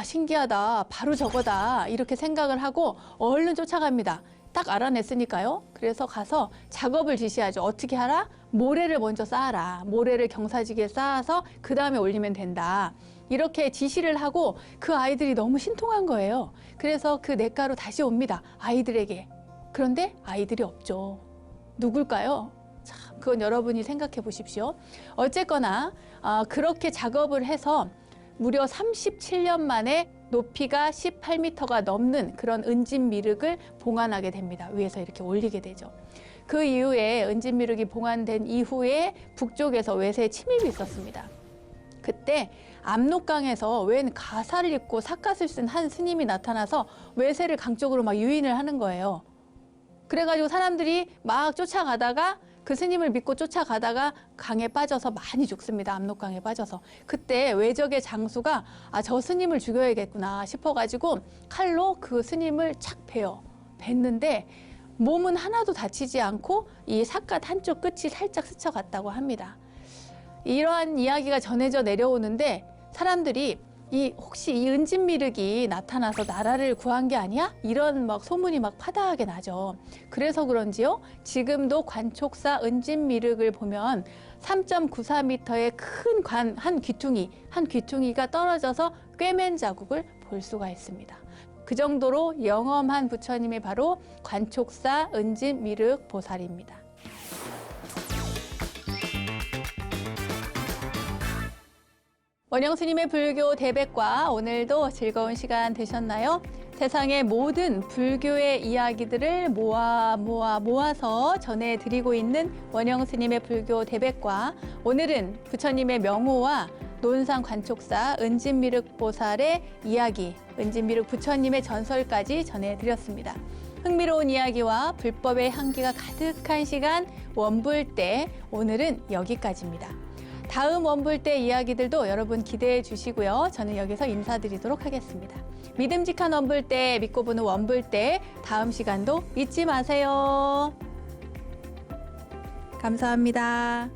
신기하다. 바로 저거다. 이렇게 생각을 하고 얼른 쫓아갑니다. 딱 알아냈으니까요. 그래서 가서 작업을 지시하죠. 어떻게 하라? 모래를 먼저 쌓아라. 모래를 경사지게 쌓아서 그 다음에 올리면 된다. 이렇게 지시를 하고 그 아이들이 너무 신통한 거예요. 그래서 그 냇가로 다시 옵니다. 아이들에게. 그런데 아이들이 없죠. 누굴까요? 참, 그건 여러분이 생각해 보십시오. 어쨌거나 그렇게 작업을 해서 무려 37년 만에 높이가 18m가 넘는 그런 은진미륵을 봉안하게 됩니다. 위에서 이렇게 올리게 되죠. 그 이후에 은진미륵이 봉안된 이후에 북쪽에서 외세 침입이 있었습니다. 그때 압록강에서 웬 가사를 입고 삿갓을 쓴 한 스님이 나타나서 외세를 강 쪽으로 막 유인을 하는 거예요. 그래가지고 사람들이 막 쫓아가다가 그 스님을 믿고 쫓아가다가 강에 빠져서 많이 죽습니다. 압록강에 빠져서. 그때 외적의 장수가 저 스님을 죽여야겠구나 싶어가지고 칼로 그 스님을 착 뱉는데 몸은 하나도 다치지 않고 이 삿갓 한쪽 끝이 살짝 스쳐갔다고 합니다. 이러한 이야기가 전해져 내려오는데 사람들이 혹시 이 은진미륵이 나타나서 나라를 구한 게 아니야? 이런 막 소문이 막 파다하게 나죠. 그래서 그런지요, 지금도 관촉사 은진미륵을 보면 3.94m의 큰 한 귀퉁이가 떨어져서 꿰맨 자국을 볼 수가 있습니다. 그 정도로 영험한 부처님이 바로 관촉사 은진미륵 보살입니다. 원영스님의 불교 대백과 오늘도 즐거운 시간 되셨나요? 세상의 모든 불교의 이야기들을 모아서 전해드리고 있는 원영스님의 불교 대백과 오늘은 부처님의 명호와 논산 관촉사 은진미륵 보살의 이야기, 은진미륵 부처님의 전설까지 전해드렸습니다. 흥미로운 이야기와 불법의 향기가 가득한 시간 원불대, 오늘은 여기까지입니다. 다음 원불대 이야기들도 여러분 기대해 주시고요. 저는 여기서 인사드리도록 하겠습니다. 믿음직한 원불대, 믿고 보는 원불대, 다음 시간도 잊지 마세요. 감사합니다.